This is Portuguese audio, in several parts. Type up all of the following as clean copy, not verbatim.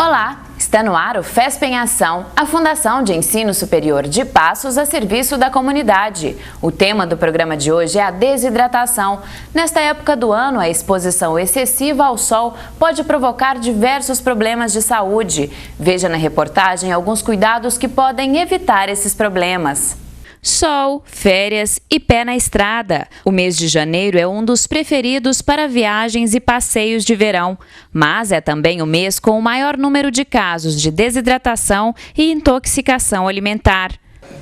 Olá, está no ar o FESP em Ação, a Fundação de Ensino Superior de Passos a serviço da comunidade. O tema do programa de hoje é a desidratação. Nesta época do ano, a exposição excessiva ao sol pode provocar diversos problemas de saúde. Veja na reportagem alguns cuidados que podem evitar esses problemas. Sol, férias e pé na estrada. O mês de janeiro é um dos preferidos para viagens e passeios de verão, mas é também o mês com o maior número de casos de desidratação e intoxicação alimentar.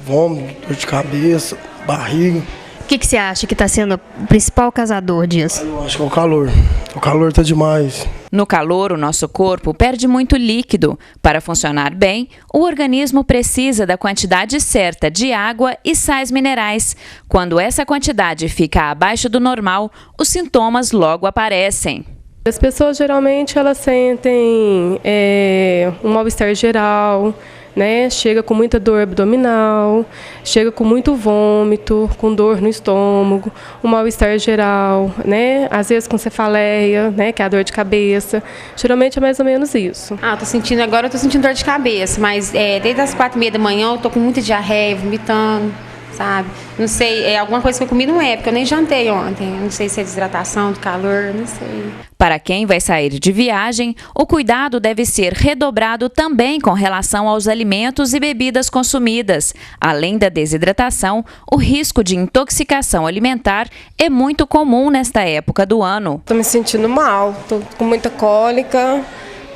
Vômito, dor de cabeça, barriga. O que você acha que está sendo o principal causador disso? Eu acho que é o calor. O calor está demais. No calor, o nosso corpo perde muito líquido. Para funcionar bem, o organismo precisa da quantidade certa de água e sais minerais. Quando essa quantidade fica abaixo do normal, os sintomas logo aparecem. As pessoas geralmente elas sentem um mal-estar geral, né? Chega com muita dor abdominal, chega com muito vômito, com dor no estômago, um mal-estar geral, né? Às vezes com cefaleia, né? Que é a dor de cabeça. Geralmente é mais ou menos isso. Agora eu tô sentindo dor de cabeça, mas desde as 4h30 da manhã eu tô com muita diarreia, vomitando, sabe? Não sei, alguma coisa que eu comi não é, porque eu nem jantei ontem. Não sei se é desidratação, do calor, não sei. Para quem vai sair de viagem, o cuidado deve ser redobrado também com relação aos alimentos e bebidas consumidas. Além da desidratação, o risco de intoxicação alimentar é muito comum nesta época do ano. Tô me sentindo mal, tô com muita cólica,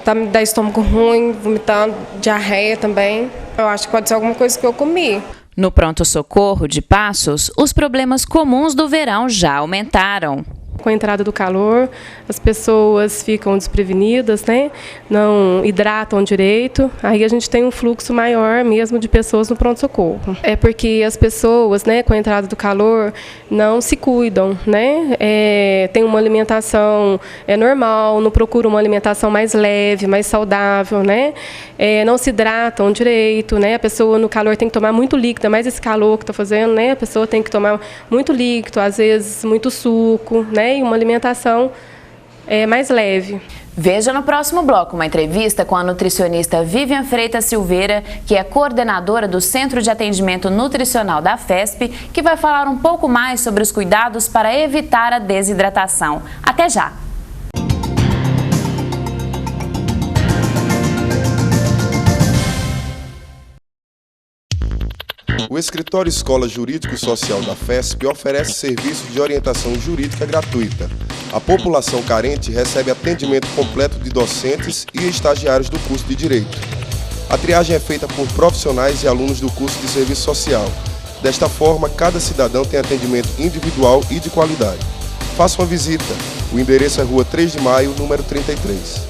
tá me dando estômago ruim, vomitando, diarreia também. Eu acho que pode ser alguma coisa que eu comi. No pronto-socorro de Passos, os problemas comuns do verão já aumentaram. Com a entrada do calor, as pessoas ficam desprevenidas, né? Não hidratam direito, aí a gente tem um fluxo maior mesmo de pessoas no pronto-socorro. É porque as pessoas, né, com a entrada do calor, não se cuidam, né? Tem uma alimentação normal, não procuram uma alimentação mais leve, mais saudável, né? Não se hidratam direito, né? A pessoa no calor tem que tomar muito líquido, mais esse calor que está fazendo, né? A pessoa tem que tomar muito líquido, às vezes muito suco, né? E uma alimentação mais leve. Veja no próximo bloco uma entrevista com a nutricionista Vivian Freitas Silveira, que é coordenadora do Centro de Atendimento Nutricional da FESP, que vai falar um pouco mais sobre os cuidados para evitar a desidratação. Até já! O Escritório Escola Jurídico e Social da FESP oferece serviço de orientação jurídica gratuita. A população carente recebe atendimento completo de docentes e estagiários do curso de Direito. A triagem é feita por profissionais e alunos do curso de Serviço Social. Desta forma, cada cidadão tem atendimento individual e de qualidade. Faça uma visita. O endereço é Rua 3 de Maio, número 33.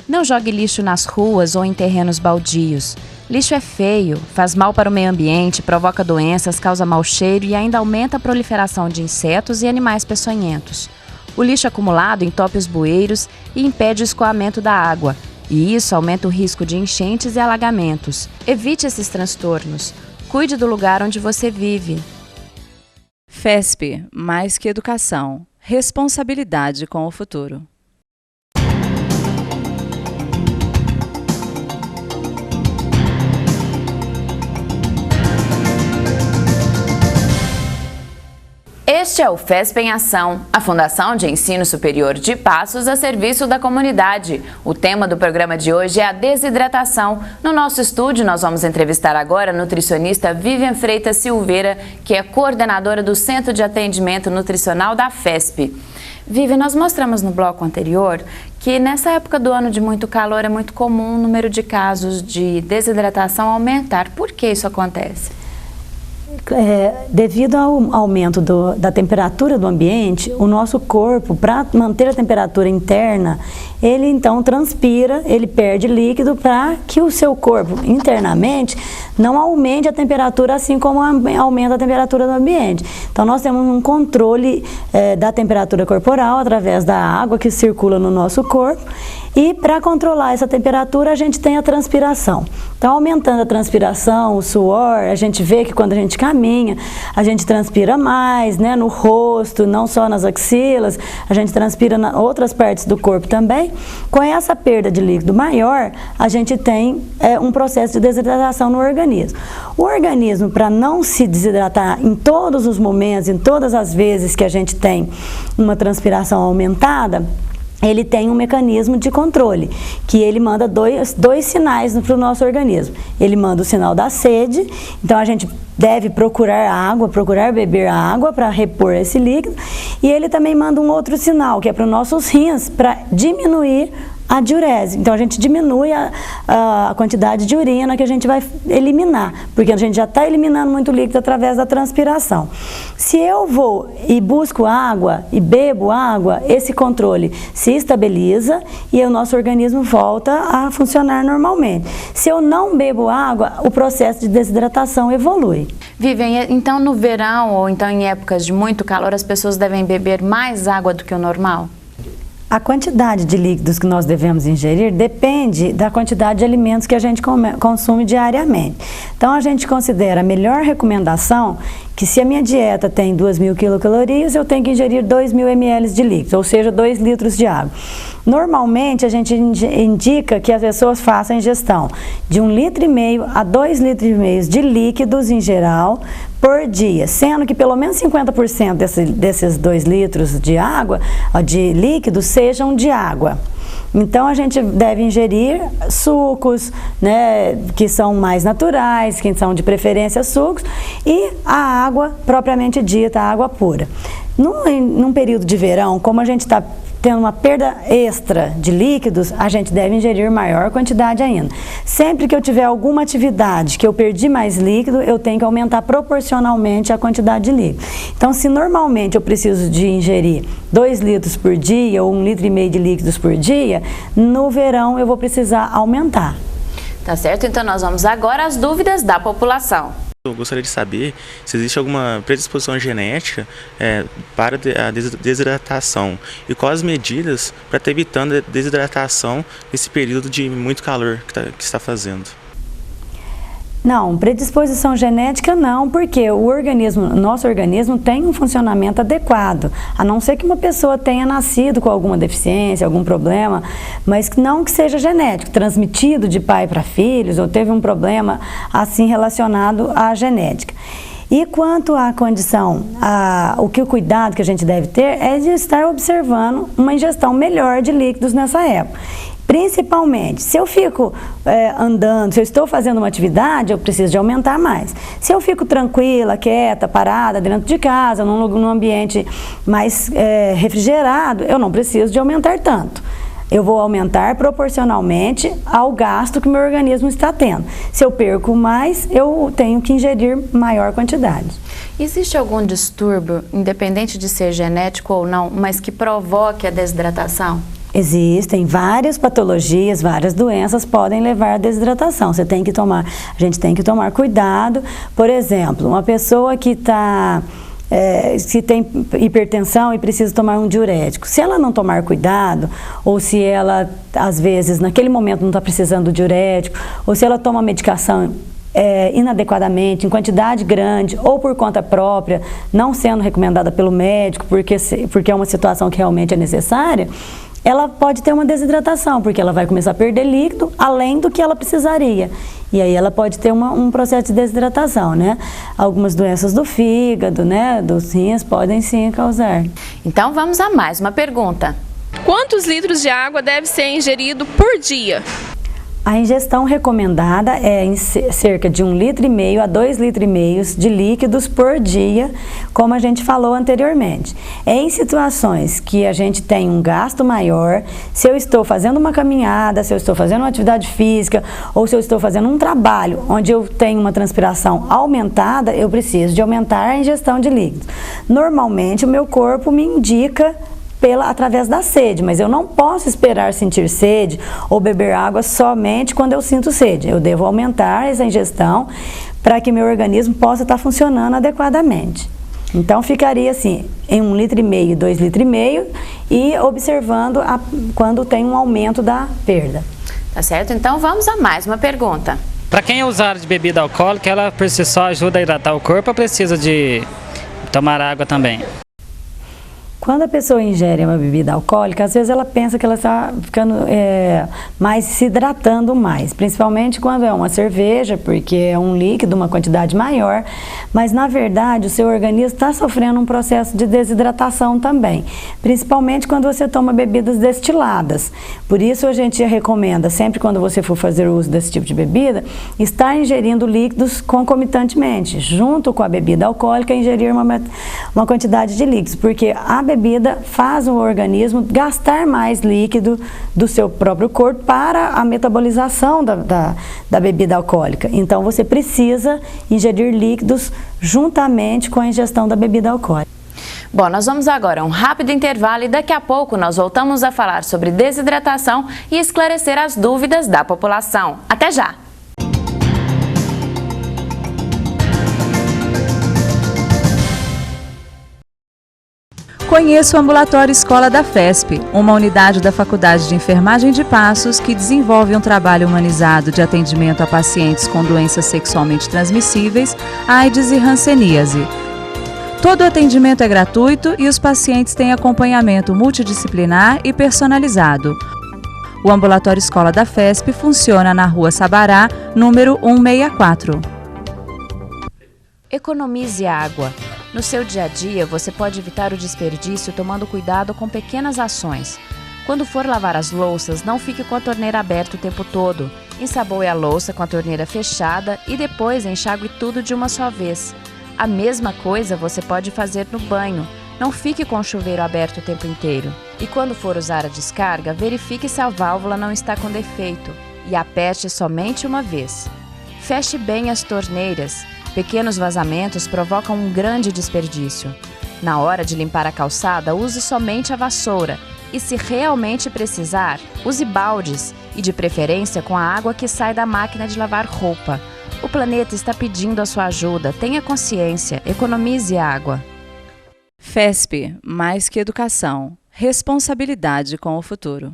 Não jogue lixo nas ruas ou em terrenos baldios. Lixo é feio, faz mal para o meio ambiente, provoca doenças, causa mau cheiro e ainda aumenta a proliferação de insetos e animais peçonhentos. O lixo acumulado entope os bueiros e impede o escoamento da água, e isso aumenta o risco de enchentes e alagamentos. Evite esses transtornos. Cuide do lugar onde você vive. FESP, mais que educação, responsabilidade com o futuro. Este é o FESP em Ação, a Fundação de Ensino Superior de Passos a serviço da comunidade. O tema do programa de hoje é a desidratação. No nosso estúdio, nós vamos entrevistar agora a nutricionista Vivian Freitas Silveira, que é coordenadora do Centro de Atendimento Nutricional da FESP. Vivian, nós mostramos no bloco anterior que nessa época do ano de muito calor é muito comum o número de casos de desidratação aumentar. Por que isso acontece? Devido ao aumento da temperatura do ambiente, o nosso corpo, para manter a temperatura interna, ele então transpira, ele perde líquido para que o seu corpo internamente não aumente a temperatura assim como aumenta a temperatura do ambiente. Então nós temos um controle da temperatura corporal através da água que circula no nosso corpo. E para controlar essa temperatura a gente tem a transpiração. Então aumentando a transpiração, o suor, a gente vê que quando a gente caminha, a gente transpira mais, né, no rosto, não só nas axilas, a gente transpira em outras partes do corpo também. ok? Com essa perda de líquido maior, a gente tem um processo de desidratação no organismo. O organismo, para não se desidratar em todos os momentos, em todas as vezes que a gente tem uma transpiração aumentada, ele tem um mecanismo de controle, que ele manda dois sinais para o nosso organismo. Ele manda o sinal da sede, então a gente deve procurar água, procurar beber água para repor esse líquido, e ele também manda um outro sinal, que é para os nossos rins, para diminuir a diurese. Então a gente diminui a quantidade de urina que a gente vai eliminar, porque a gente já está eliminando muito líquido através da transpiração. Se eu vou e busco água e bebo água, esse controle se estabiliza e o nosso organismo volta a funcionar normalmente. Se eu não bebo água, o processo de desidratação evolui. Vivian, então no verão ou então em épocas de muito calor, as pessoas devem beber mais água do que o normal? A quantidade de líquidos que nós devemos ingerir depende da quantidade de alimentos que a gente consome diariamente. Então, a gente considera a melhor recomendação que se a minha dieta tem 2.000 quilocalorias, eu tenho que ingerir 2.000 ml de líquido, ou seja, 2 litros de água. Normalmente, a gente indica que as pessoas façam a ingestão de 1,5 litro a 2,5 litros de líquidos em geral por dia, sendo que pelo menos 50% desses 2 litros de água, de líquido, sejam de água. Então a gente deve ingerir sucos, né, que são mais naturais, que são de preferência sucos, e a água propriamente dita, a água pura. Num período de verão, como a gente está tendo uma perda extra de líquidos, a gente deve ingerir maior quantidade ainda. Sempre que eu tiver alguma atividade que eu perdi mais líquido, eu tenho que aumentar proporcionalmente a quantidade de líquido. Então, se normalmente eu preciso de ingerir 2 litros por dia ou 1,5 litro de líquidos por dia, no verão eu vou precisar aumentar. Tá certo? Então nós vamos agora às dúvidas da população. Eu gostaria de saber se existe alguma predisposição genética para a desidratação e quais medidas para estar evitando a desidratação nesse período de muito calor que está fazendo. Não, predisposição genética não, porque nosso organismo tem um funcionamento adequado, a não ser que uma pessoa tenha nascido com alguma deficiência, algum problema, mas não que seja genético, transmitido de pai para filhos, ou teve um problema assim relacionado à genética. E quanto à condição, o cuidado que a gente deve ter é de estar observando uma ingestão melhor de líquidos nessa época. Principalmente, se eu fico andando, se eu estou fazendo uma atividade, eu preciso de aumentar mais. Se eu fico tranquila, quieta, parada, dentro de casa, num ambiente mais refrigerado, eu não preciso de aumentar tanto. Eu vou aumentar proporcionalmente ao gasto que o meu organismo está tendo. Se eu perco mais, eu tenho que ingerir maior quantidade. Existe algum distúrbio, independente de ser genético ou não, mas que provoque a desidratação? Existem várias patologias, várias doenças podem levar à desidratação. A gente tem que tomar cuidado. Por exemplo, uma pessoa que se tem hipertensão e precisa tomar um diurético, se ela não tomar cuidado, ou se ela, às vezes, naquele momento não está precisando do diurético, ou se ela toma medicação inadequadamente, em quantidade grande, ou por conta própria, não sendo recomendada pelo médico, porque é uma situação que realmente é necessária, ela pode ter uma desidratação, porque ela vai começar a perder líquido além do que ela precisaria. E aí ela pode ter um processo de desidratação, né? Algumas doenças do fígado, né, dos rins podem sim causar. Então vamos a mais uma pergunta. Quantos litros de água deve ser ingerido por dia? A ingestão recomendada é em cerca de 1,5 litro a 2,5 litros de líquidos por dia, como a gente falou anteriormente. Em situações que a gente tem um gasto maior, se eu estou fazendo uma caminhada, se eu estou fazendo uma atividade física, ou se eu estou fazendo um trabalho onde eu tenho uma transpiração aumentada, eu preciso de aumentar a ingestão de líquidos. Normalmente o meu corpo me indica através da sede, mas eu não posso esperar sentir sede ou beber água somente quando eu sinto sede. Eu devo aumentar essa ingestão para que meu organismo possa estar funcionando adequadamente. Então ficaria assim, em 1,5 litro, 2,5 litros e observando quando tem um aumento da perda. Tá certo? Então vamos a mais uma pergunta. Para quem é usuário de bebida alcoólica, ela por si só ajuda a hidratar o corpo ou precisa de tomar água também? Quando a pessoa ingere uma bebida alcoólica, às vezes ela pensa que ela está ficando mais se hidratando mais, principalmente quando é uma cerveja, porque é um líquido, uma quantidade maior, mas na verdade o seu organismo está sofrendo um processo de desidratação também, principalmente quando você toma bebidas destiladas. Por isso a gente recomenda, sempre quando você for fazer uso desse tipo de bebida, estar ingerindo líquidos concomitantemente, junto com a bebida alcoólica, ingerir uma quantidade de líquidos, porque a bebida faz o organismo gastar mais líquido do seu próprio corpo para a metabolização da bebida alcoólica. Então você precisa ingerir líquidos juntamente com a ingestão da bebida alcoólica. Bom, nós vamos agora a um rápido intervalo e daqui a pouco nós voltamos a falar sobre desidratação e esclarecer as dúvidas da população. Até já! Conheça o Ambulatório Escola da FESP, uma unidade da Faculdade de Enfermagem de Passos que desenvolve um trabalho humanizado de atendimento a pacientes com doenças sexualmente transmissíveis, AIDS e hanseníase. Todo o atendimento é gratuito e os pacientes têm acompanhamento multidisciplinar e personalizado. O Ambulatório Escola da FESP funciona na Rua Sabará, número 164. Economize água. No seu dia a dia, você pode evitar o desperdício tomando cuidado com pequenas ações. Quando for lavar as louças, não fique com a torneira aberta o tempo todo. Ensaboe a louça com a torneira fechada e depois enxague tudo de uma só vez. A mesma coisa você pode fazer no banho. Não fique com o chuveiro aberto o tempo inteiro. E quando for usar a descarga, verifique se a válvula não está com defeito e aperte somente uma vez. Feche bem as torneiras. Pequenos vazamentos provocam um grande desperdício. Na hora de limpar a calçada, use somente a vassoura e, se realmente precisar, use baldes e, de preferência, com a água que sai da máquina de lavar roupa. O planeta está pedindo a sua ajuda. Tenha consciência, economize água. FESP, mais que educação, responsabilidade com o futuro.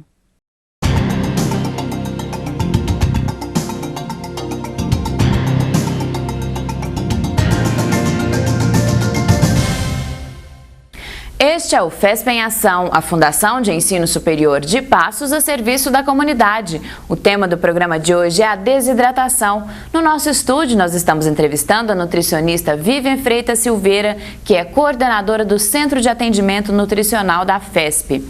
Este é o FESP em Ação, a Fundação de Ensino Superior de Passos a serviço da comunidade. O tema do programa de hoje é a desidratação. No nosso estúdio, nós estamos entrevistando a nutricionista Vivian Freitas Silveira, que é coordenadora do Centro de Atendimento Nutricional da FESP.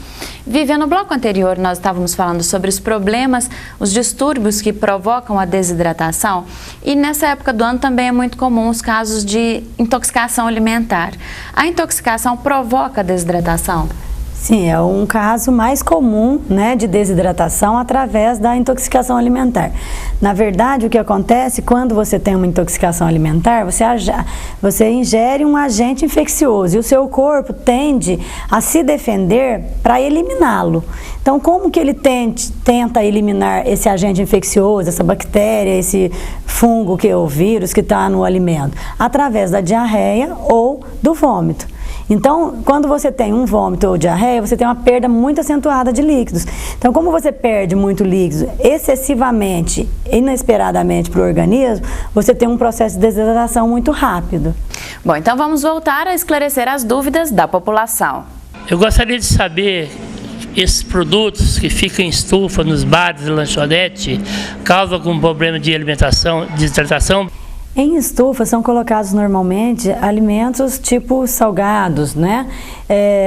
Vivian, no bloco anterior nós estávamos falando sobre os problemas, os distúrbios que provocam a desidratação e nessa época do ano também é muito comum os casos de intoxicação alimentar. A intoxicação provoca a desidratação? Sim, é um caso mais comum, né, de desidratação através da intoxicação alimentar. Na verdade, o que acontece quando você tem uma intoxicação alimentar, você ingere um agente infeccioso e o seu corpo tende a se defender para eliminá-lo. Então, como que ele tenta eliminar esse agente infeccioso, essa bactéria, esse fungo, que é o vírus que está no alimento? Através da diarreia ou do vômito. Então, quando você tem um vômito ou diarreia, você tem uma perda muito acentuada de líquidos. Então, como você perde muito líquido excessivamente, inesperadamente para o organismo, você tem um processo de desidratação muito rápido. Bom, então vamos voltar a esclarecer as dúvidas da população. Eu gostaria de saber, esses produtos que ficam em estufa nos bares e lanchonete, causam algum problema de alimentação, de desidratação? Em estufa são colocados normalmente alimentos tipo salgados, né?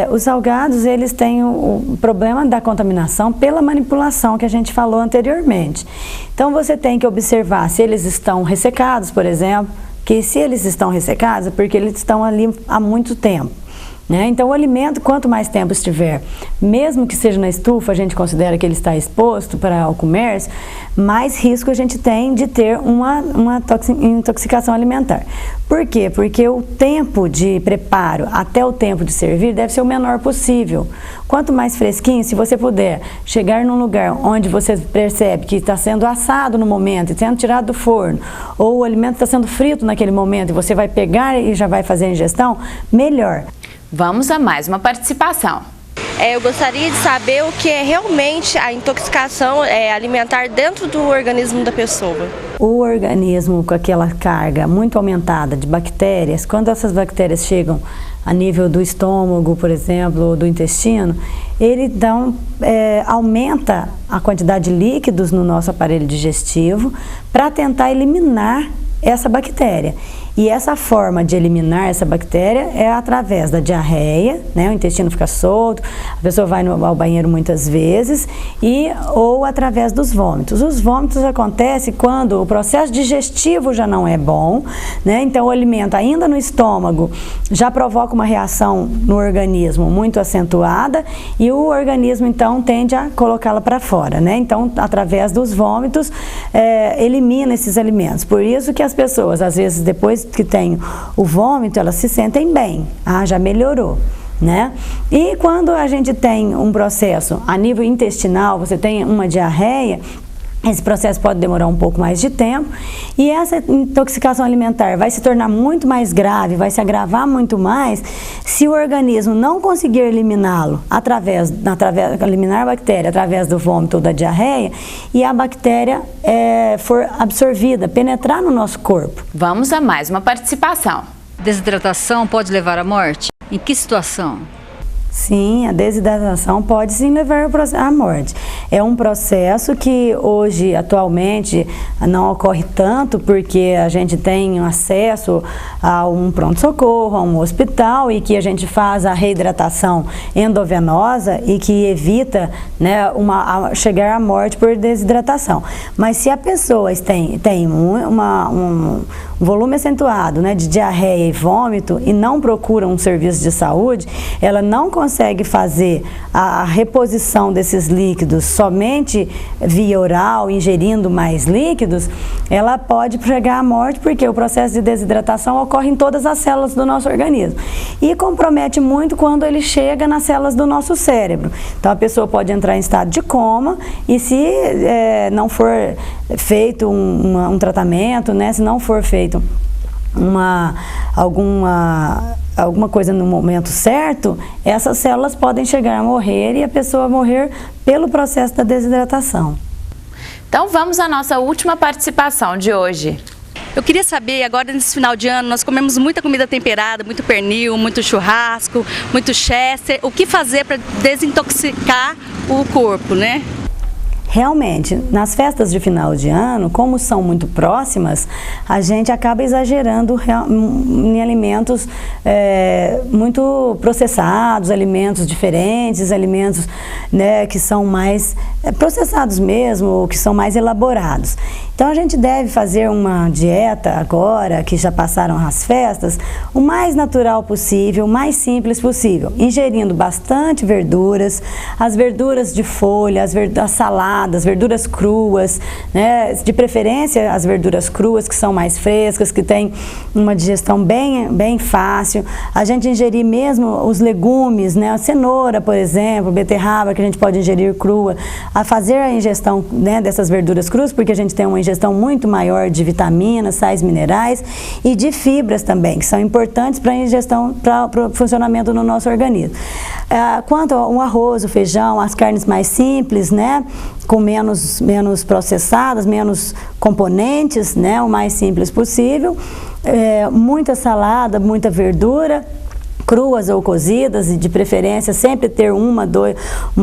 Os salgados, eles têm o problema da contaminação pela manipulação que a gente falou anteriormente. Então você tem que observar se eles estão ressecados, por exemplo, que se eles estão ressecados é porque eles estão ali há muito tempo. Então o alimento, quanto mais tempo estiver, mesmo que seja na estufa, a gente considera que ele está exposto para o comércio, mais risco a gente tem de ter uma intoxicação alimentar. Por quê? Porque o tempo de preparo até o tempo de servir deve ser o menor possível. Quanto mais fresquinho, se você puder chegar num lugar onde você percebe que está sendo assado no momento e sendo tirado do forno, ou o alimento está sendo frito naquele momento e você vai pegar e já vai fazer a ingestão, melhor. Vamos a mais uma participação. Eu gostaria de saber o que é realmente a intoxicação alimentar dentro do organismo da pessoa. O organismo com aquela carga muito aumentada de bactérias, quando essas bactérias chegam a nível do estômago, por exemplo, ou do intestino, ele então aumenta a quantidade de líquidos no nosso aparelho digestivo para tentar eliminar essa bactéria. E essa forma de eliminar essa bactéria é através da diarreia, né? O intestino fica solto, a pessoa vai ao banheiro muitas vezes, ou através dos vômitos. Os vômitos acontecem quando o processo digestivo já não é bom, né? Então o alimento ainda no estômago já provoca uma reação no organismo muito acentuada e o organismo então tende a colocá-la para fora, né? Então através dos vômitos elimina esses alimentos. Por isso que as pessoas, às vezes, depois que tem o vômito, elas se sentem bem. Já melhorou, né? E quando a gente tem um processo a nível intestinal, você tem uma diarreia, esse processo pode demorar um pouco mais de tempo e essa intoxicação alimentar vai se tornar muito mais grave, vai se agravar muito mais se o organismo não conseguir eliminá-lo eliminar a bactéria através do vômito ou da diarreia e a bactéria for absorvida, penetrar no nosso corpo. Vamos a mais uma participação. Desidratação pode levar à morte? Em que situação? Sim, a desidratação pode sim levar à morte. É um processo que hoje, atualmente, não ocorre tanto porque a gente tem acesso a um pronto-socorro, a um hospital e que a gente faz a reidratação endovenosa e que evita, né, chegar à morte por desidratação. Mas se a pessoa tem um volume acentuado, né, de diarreia e vômito e não procura um serviço de saúde, ela não consegue fazer a reposição desses líquidos somente via oral, ingerindo mais líquidos, ela pode chegar à morte porque o processo de desidratação ocorre em todas as células do nosso organismo e compromete muito quando ele chega nas células do nosso cérebro. Então a pessoa pode entrar em estado de coma e se não for feito um tratamento, né, se não for feito alguma coisa no momento certo, essas células podem chegar a morrer e a pessoa morrer pelo processo da desidratação. Então vamos à nossa última participação de hoje. Eu queria saber, agora nesse final de ano, nós comemos muita comida temperada, muito pernil, muito churrasco, muito chester. O que fazer para desintoxicar o corpo, né? Realmente, nas festas de final de ano, como são muito próximas, a gente acaba exagerando em alimentos muito processados, alimentos diferentes, alimentos, né, que são mais processados mesmo, que são mais elaborados. Então a gente deve fazer uma dieta agora, que já passaram as festas, o mais natural possível, o mais simples possível, ingerindo bastante verduras, as verduras de folha, as saladas, verduras cruas, né? De preferência as verduras cruas que são mais frescas, que têm uma digestão bem fácil. A gente ingerir mesmo os legumes, né? A cenoura, por exemplo, beterraba, que a gente pode ingerir crua, a fazer a ingestão, né, dessas verduras cruas, porque a gente tem uma ingestão muito maior de vitaminas, sais minerais e de fibras também, que são importantes para a ingestão, para o funcionamento do nosso organismo. Quanto ao arroz, o feijão, as carnes mais simples, né, com menos processadas, menos componentes, né, o mais simples possível, muita salada, muita verdura, cruas ou cozidas, e de preferência sempre ter uma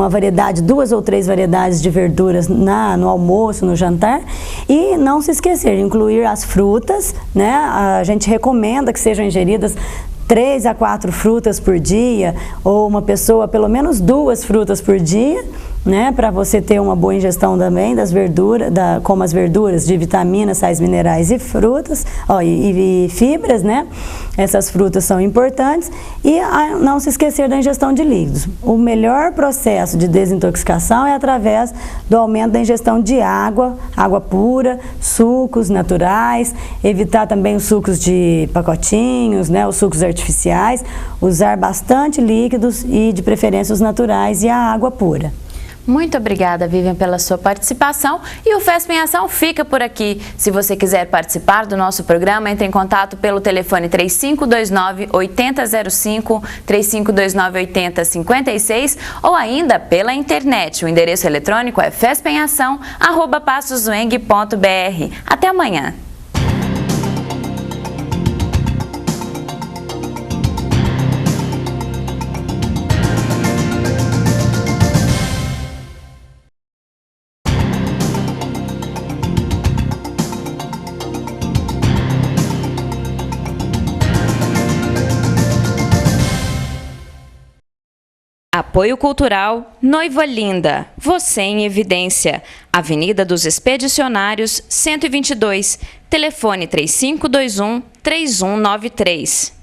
variedade, 2 ou 3 variedades de verduras no almoço, no jantar, e não se esquecer de incluir as frutas, né? A gente recomenda que sejam ingeridas 3 a 4 frutas por dia, ou uma pessoa pelo menos 2 frutas por dia, né, para você ter uma boa ingestão também das verduras, como as verduras de vitaminas, sais minerais e frutas, e fibras, né? Essas frutas são importantes e não se esquecer da ingestão de líquidos. O melhor processo de desintoxicação é através do aumento da ingestão de água pura, sucos naturais, evitar também os sucos de pacotinhos, né, os sucos artificiais, usar bastante líquidos e de preferência os naturais e a água pura. Muito obrigada, Vivian, pela sua participação. E o FESP em Ação fica por aqui. Se você quiser participar do nosso programa, entre em contato pelo telefone 3529-8005, 3529-8056 ou ainda pela internet. O endereço eletrônico é fespemação@passosueng.br. Até amanhã. Apoio Cultural Noiva Linda, você em evidência. Avenida dos Expedicionários, 122, telefone 3521-3193.